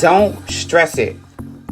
Don't stress it.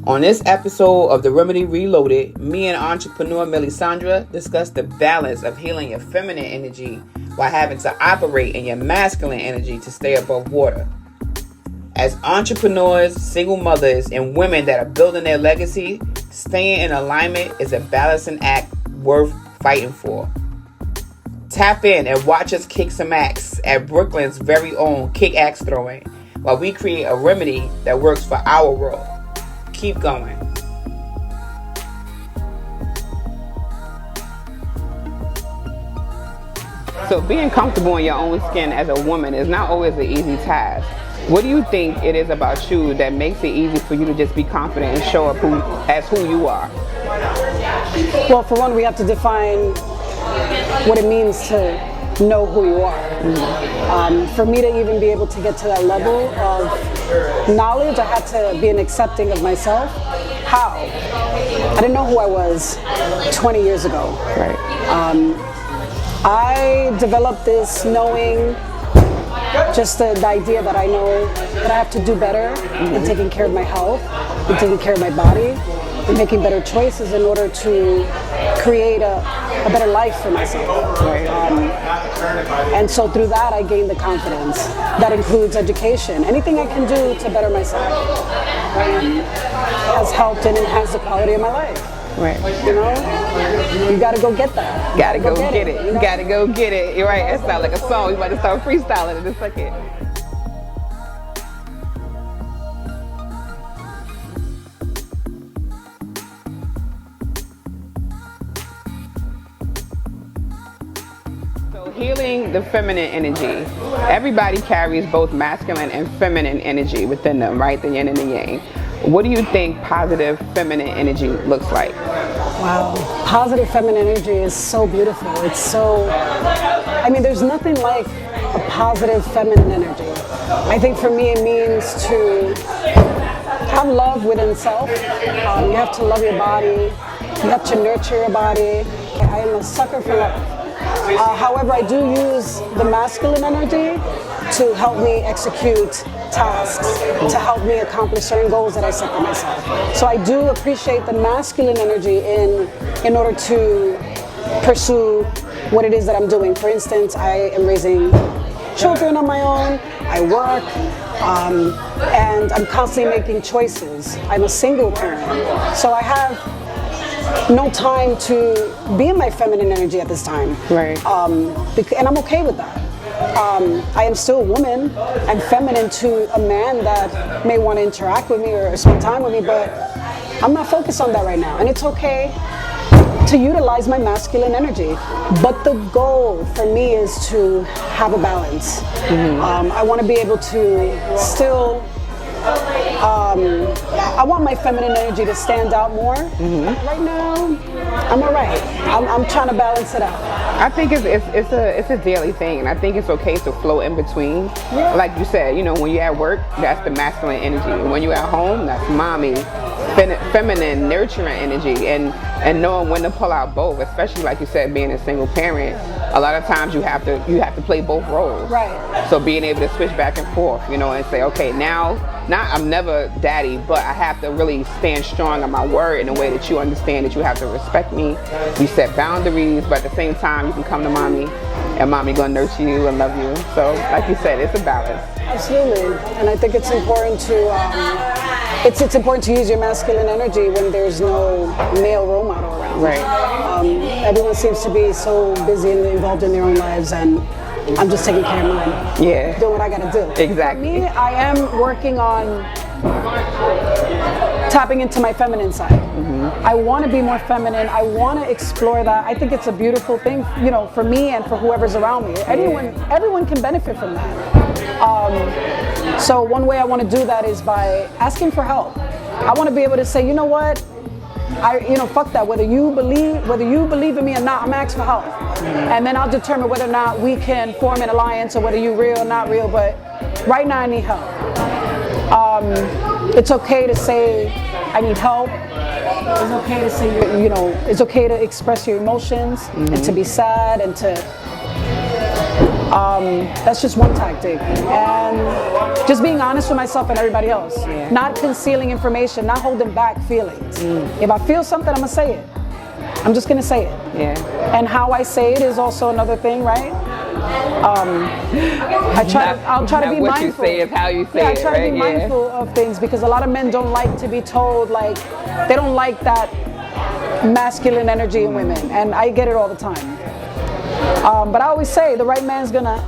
On this episode of The Remedy Reloaded, me and entrepreneur Melisandra discuss the balance of healing your feminine energy while having to operate in your masculine energy to stay above water. As entrepreneurs, single mothers, and women that are building their legacy, staying in alignment is a balancing act worth fighting for. Tap in and watch us kick some axe at Brooklyn's very own Kick Axe Throwing while we create a remedy that works for our world. Keep going. So being comfortable in your own skin as a woman is not always an easy task. What do you think it is about you that makes it easy for you to just be confident and show up as who you are? Well, for one, we have to define what it means to know who you are. For me to even be able to get to that level of knowledge, I had to be an accepting of myself. How? I didn't know who I was 20 years ago. Right. I developed this knowing, just the idea that I know that I have to do better in taking care of my health, in taking care of my body, and making better choices in order to create a better life for myself. Right. And so through that, I gained the confidence. That includes education. Anything I can do to better myself has helped and enhanced the quality of my life. Right. You know, you gotta go get that. Gotta go get it. You gotta go get it. You're right. That sounds like a song. We about to start freestyling in a second. So healing the feminine energy. Everybody carries both masculine and feminine energy within them, right? The yin and the yang. What do you think positive feminine energy looks like? Wow, positive feminine energy is so beautiful. It's so, I mean, there's nothing like a positive feminine energy. I think for me it means to have love within self. You have to love your body. You have to nurture your body. I am a sucker for love. However, I do use the masculine energy to help me execute tasks, to help me accomplish certain goals that I set for myself. So I do appreciate the masculine energy in order to pursue what it is that I'm doing. For instance, I am raising children on my own, I work, and I'm constantly making choices. I'm a single parent, so I have no time to be in my feminine energy at this time. Right. And I'm okay with that. I am still a woman. I'm feminine to a man that may want to interact with me or spend time with me, but I'm not focused on that right now. And it's okay to utilize my masculine energy. But the goal for me is to have a balance. I want to be able to still I want my feminine energy to stand out more. Right now, I'm all right. I'm trying to balance it out. I think it's a daily thing, and I think it's okay to flow in between. Yeah. Like you said, you know, when you're at work, that's the masculine energy, and when you're at home, that's mommy, feminine, nurturing energy, and knowing when to pull out both. Especially like you said, being a single parent, a lot of times you have to play both roles. Right. So being able to switch back and forth, you know, and say, okay, now. I'm never daddy, but I have to really stand strong on my word in a way that you understand that you have to respect me. You set boundaries, but at the same time, you can come to mommy, and mommy gonna nurture you and love you. So, like you said, it's a balance. Absolutely, and I think it's important to it's important to use your masculine energy when there's no male role model around. Right. Everyone seems to be so busy and involved in their own lives, and I'm just taking care of mine. Yeah. Doing what I gotta do. Exactly. For me, I am working on tapping into my feminine side. I want to be more feminine. I want to explore that. I think it's a beautiful thing, you know, for me and for whoever's around me. Everyone can benefit from that. So one way I want to do that is by asking for help. I want to be able to say, you know what? Fuck that. Whether you believe in me or not, I'm asking for help, and then I'll determine whether or not we can form an alliance or whether you're real or not real. But right now, I need help. It's okay to say I need help. It's okay to say it's okay to express your emotions and to be sad and to That's just one tactic. And just being honest with myself and everybody else. Yeah. Not concealing information, not holding back feelings. If I feel something, I'm gonna say it. I'm just gonna say it. Yeah. And how I say it is also another thing, right? I'll try to be what mindful. You say is how you say I it, try to be mindful of things, because a lot of men don't like to be told, like, they don't like that masculine energy in women, and I get it all the time. But I always say the right man's gonna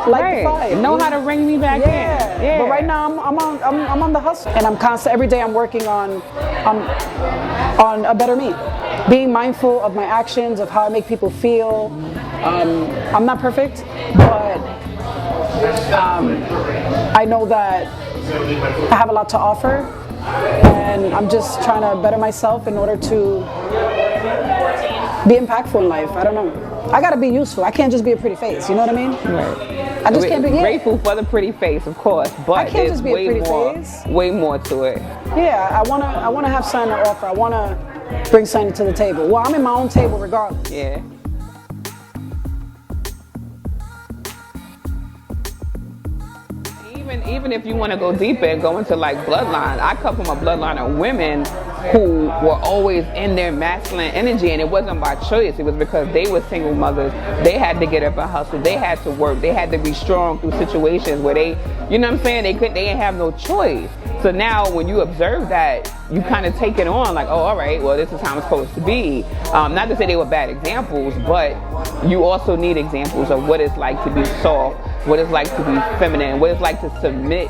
light the fire. Know how to bring me back in. Yeah. But right now I'm on the hustle, and I'm constant. Every day I'm working on a better me, being mindful of my actions, of how I make people feel. I'm not perfect, but I know that I have a lot to offer, and I'm just trying to better myself in order to be impactful in life. I don't know. I gotta be useful. I can't just be a pretty face. You know what I mean? Right. I just can't be grateful for the pretty face, of course, but I can't just be a pretty face. Way more to it. Yeah, I wanna have something to offer. I wanna bring something to the table. Well, I'm in my own table regardless. Yeah. Even if you want to go deeper and go into like bloodline, I come from a bloodline of women who were always in their masculine energy, and it wasn't by choice. It was because they were single mothers. They had to get up and hustle. They had to work. They had to be strong through situations where they, you know what I'm saying? They didn't have no choice. So now when you observe that, you kind of take it on like, oh, all right, well, this is how I'm supposed to be. Not to say they were bad examples, but you also need examples of what it's like to be soft, what it's like to be feminine, what it's like to submit.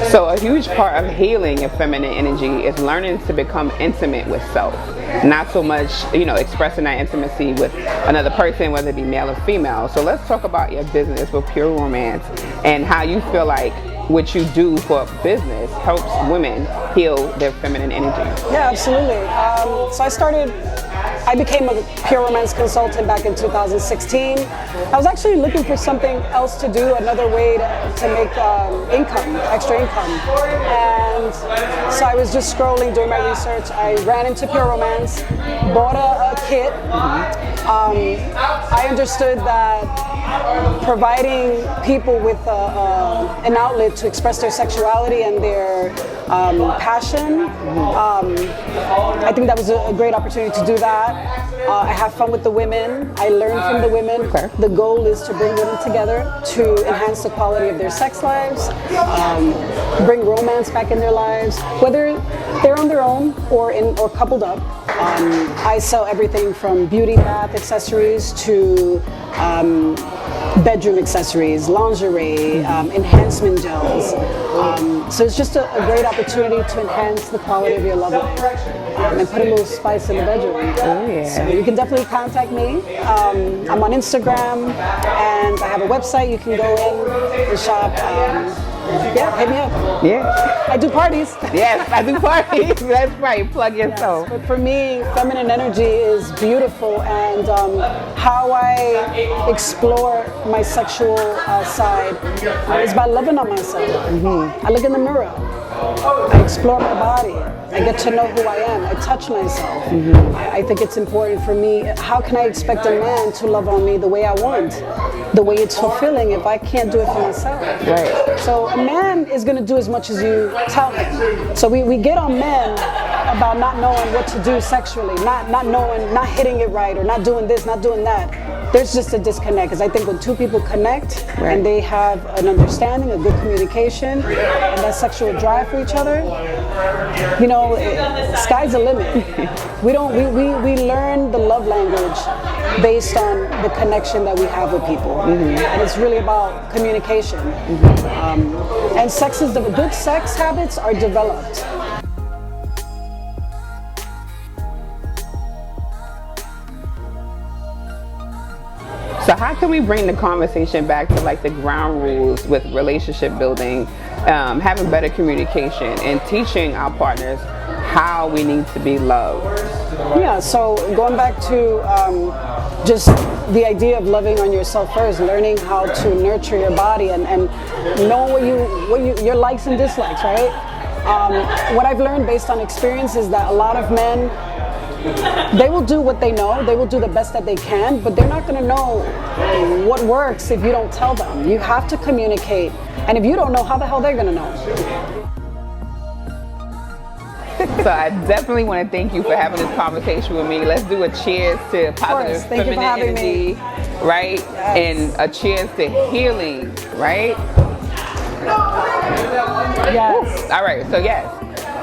So a huge part of healing your feminine energy is learning to become intimate with self. Not so much, expressing that intimacy with another person, whether it be male or female. So let's talk about your business with Pure Romance and how you feel like what you do for business helps women heal their feminine energy. Yeah, absolutely. I became a Pure Romance consultant back in 2016. I was actually looking for something else to do, another way to make extra income. And so I was just scrolling, doing my research. I ran into Pure Romance, bought a kit. I understood that providing people with an outlet to express their sexuality and their passion, I think that was a great opportunity to do that. I have fun with the women. I learn from the women. Okay. The goal is to bring women together to enhance the quality of their sex lives, bring romance back in their lives, whether they're on their own or coupled up. I sell everything from beauty bath accessories to bedroom accessories, lingerie, enhancement gels. So it's just a great opportunity to enhance the quality of your love life and put a little spice in the bedroom. Oh, yeah. So you can definitely contact me. I'm on Instagram, and I have a website. You can go in and shop. Yeah, hit me up. Yeah. I do parties. Yes, I do parties. That's right. Plug yourself. But for me, feminine energy is beautiful, and how I explore my sexual side is by loving on myself. I look in the mirror. I explore my body. I get to know who I am. I touch myself. I think it's important for me. How can I expect a man to love on me the way I want? The way it's fulfilling if I can't do it for myself. Right. So a man is going to do as much as you tell him. So we get on men about not knowing what to do sexually, not knowing, not hitting it right, or not doing this, not doing that. There's just a disconnect, because I think when two people connect and they have an understanding, a good communication, and that sexual drive for each other, sky's the limit. We learn the love language based on the connection that we have with people, and it's really about communication. And good sex habits are developed. So how can we bring the conversation back to like the ground rules with relationship building, having better communication, and teaching our partners how we need to be loved? Yeah, so going back to just the idea of loving on yourself first, learning how to nurture your body and knowing your likes and dislikes, right? What I've learned based on experience is that a lot of men They will do what they know. They will do the best that they can, but they're not going to know what works if you don't tell them. You have to communicate. And if you don't know, how the hell they're going to know? So I definitely want to thank you for having this conversation with me. Let's do a cheers to positive feminine energy, right? Yes. And a cheers to healing, right? Yes. All right, so yes.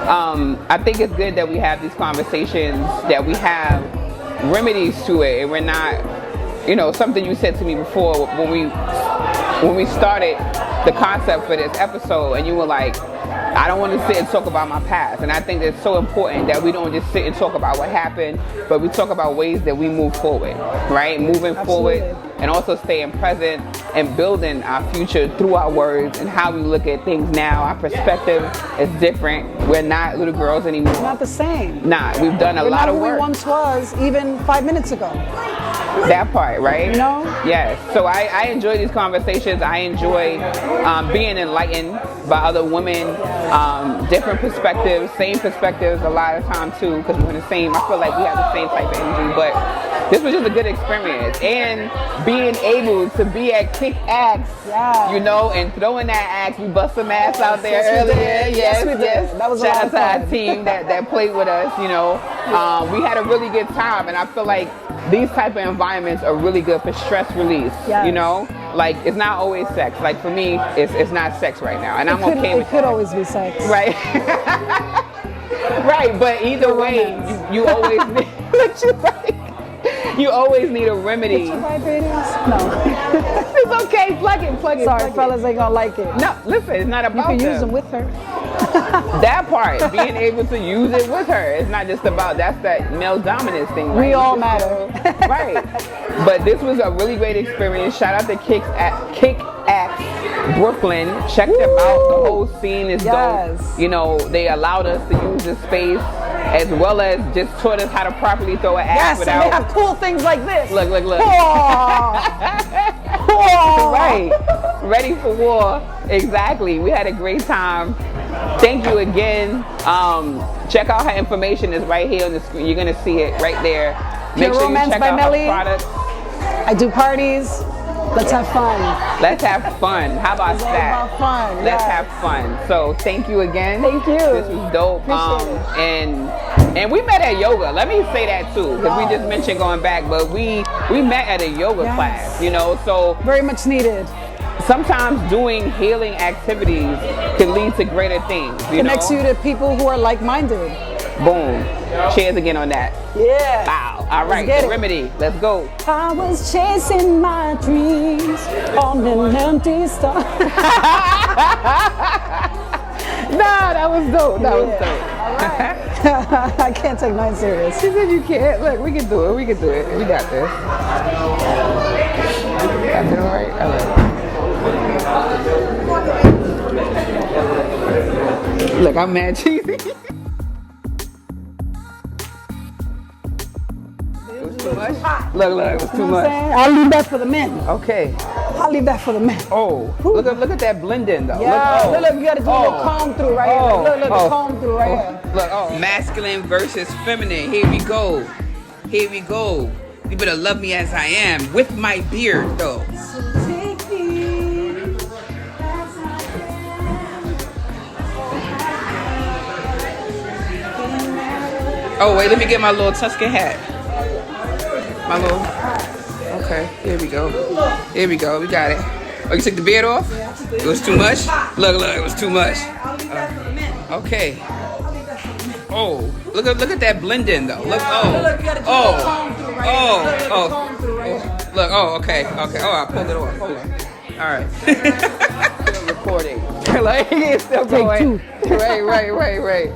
I think it's good that we have these conversations, that we have remedies to it, and we're not, you know, something you said to me before when we started the concept for this episode, and you were like, I don't want to sit and talk about my past. And I think it's so important that we don't just sit and talk about what happened, but we talk about ways that we move forward, right? Moving forward, and also staying present and building our future through our words and how we look at things now. Our perspective is different. We're not little girls anymore. It's not the same. Nah, we've done a lot of work. We're not who we once was even 5 minutes ago. That part, right? You know? Yes. So I enjoy these conversations. I enjoy being enlightened by other women, different perspectives, same perspectives a lot of time too, because we're the same. I feel like we have the same type of energy, but this was just a good experience. And being able to be at Kick Axe, you know, and throwing that axe, we bust some ass out there earlier. Yes, we did. That was shout out to our team that played with us, you know. We had a really good time, and I feel like these type of environments are really good for stress release, you know? Like, it's not always sex. Like, for me, it's not sex right now, and I'm okay with it. It could always be sex. Right. Right, but either way, you always need, you always need a remedy. Put your vibrators? No. It's okay, plug it. Sorry, fellas ain't gonna like it. No, listen, it's not about You can use them with her. That part, being able to use it with her. It's not just about, that's that male dominance thing. Right? We all matter. Right. But this was a really great experience. Shout out to Kick Axe Brooklyn. Check them out. The whole scene is dope. You know, they allowed us to use this space, as well as just taught us how to properly throw an axe without. And they have cool things like this. Look. Right. Ready for war. Exactly. We had a great time. Thank you again. Check out her information is right here on the screen. You're gonna see it right there. Make sure you check out her products. I do parties. Let's have fun. Let's have fun. How about it's that? All about fun. Let's have fun. So thank you again. Thank you. This was dope. And we met at yoga. Let me say that too, because we just mentioned going back, but we met at a yoga class. You know, so very much needed. Sometimes doing healing activities can lead to greater things. Connects you to people who are like-minded. Boom. Cheers again on that. Yeah. Wow. All right. The remedy. Let's go. I was chasing my dreams on an empty star. Nah, that was dope. That was dope. All right. I can't take mine serious. She said you can't. Look, we can do it. We can do it. We got this. That's it, all right? All right. Look, I'm mad cheesy. Too much? Look, it was too much. I'll leave that for the men. Okay. I'll leave that for the men. Oh, look at that blending though. Yeah, look, you gotta do a little comb through right here. Look, the comb through right here. Look, masculine versus feminine. Here we go. You better love me as I am, with my beard though. Oh wait, let me get my little Tuscan hat. Okay, here we go. We got it. Oh, you took the beard off? It was too much? Look, it was too much. Okay. Oh, look at that blend in though. Look, Look, okay. Oh, I pulled it off. Hold on. All right. Still recording. Like, it's still going. Right. All right.